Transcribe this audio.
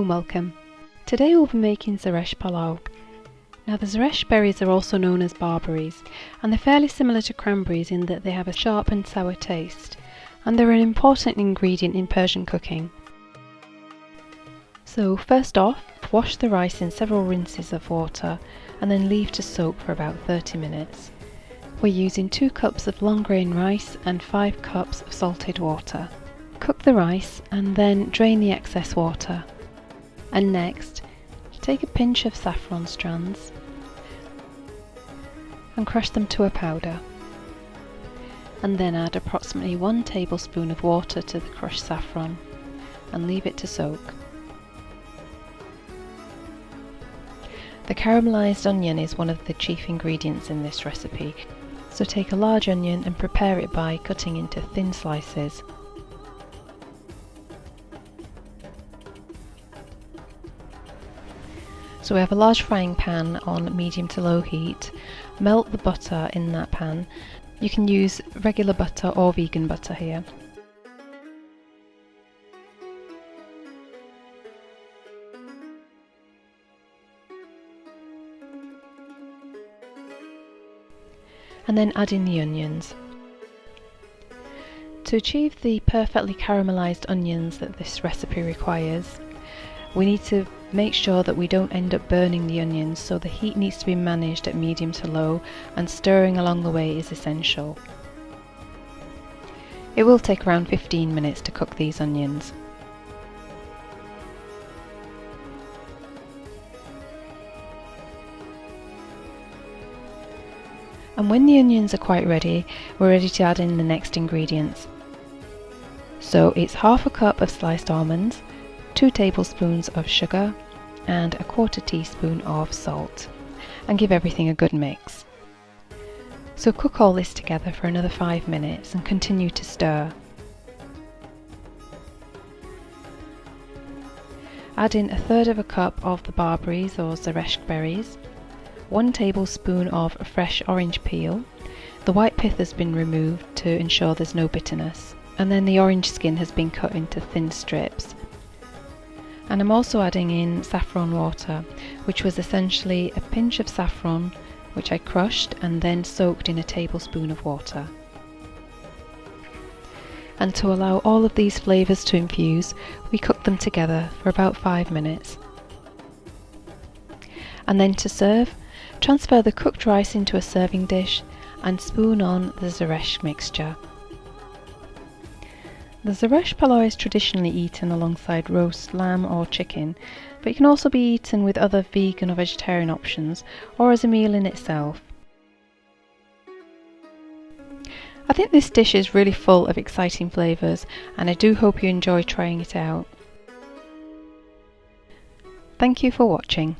and welcome. Today we'll be making ZERESHK POLO. Now the ZERESH berries are also known as barberries, and they're fairly similar to cranberries in that they have a sharp and sour taste, and they're an important ingredient in Persian cooking. So first off, wash the rice in several rinses of water and then leave to soak for about 30 minutes. We're using 2 cups of long grain rice and 5 cups of salted water. Cook the rice and then drain the excess water. And next, take a pinch of saffron strands and crush them to a powder. And then add approximately 1 tablespoon of water to the crushed saffron and leave it to soak. The caramelized onion is one of the chief ingredients in this recipe, so take a large onion and prepare it by cutting into thin slices. So we have a large frying pan on medium to low heat. Melt the butter in that pan. You can use regular butter or vegan butter here. And then add in the onions. To achieve the perfectly caramelized onions that this recipe requires, we need to make sure that we don't end up burning the onions, so the heat needs to be managed at medium to low, and stirring along the way is essential. It will take around 15 minutes to cook these onions. And when the onions are quite ready, we're ready to add in the next ingredients. So it's half a cup of sliced almonds, 2 tablespoons of sugar and a 1/4 teaspoon of salt, and give everything a good mix. So cook all this together for another 5 minutes and continue to stir. Add in 1/3 of a cup of the barberries or ZERESHK berries, 1 tablespoon of fresh orange peel. The white pith has been removed to ensure there's no bitterness, and then the orange skin has been cut into thin strips. And I'm also adding in saffron water, which was essentially a pinch of saffron which I crushed and then soaked in a tablespoon of water. And to allow all of these flavours to infuse, we cook them together for about 5 minutes. And then to serve, transfer the cooked rice into a serving dish and spoon on the ZERESHK mixture. The ZERESHK POLO is traditionally eaten alongside roast lamb or chicken, but it can also be eaten with other vegan or vegetarian options, or as a meal in itself. I think this dish is really full of exciting flavours, and I do hope you enjoy trying it out. Thank you for watching.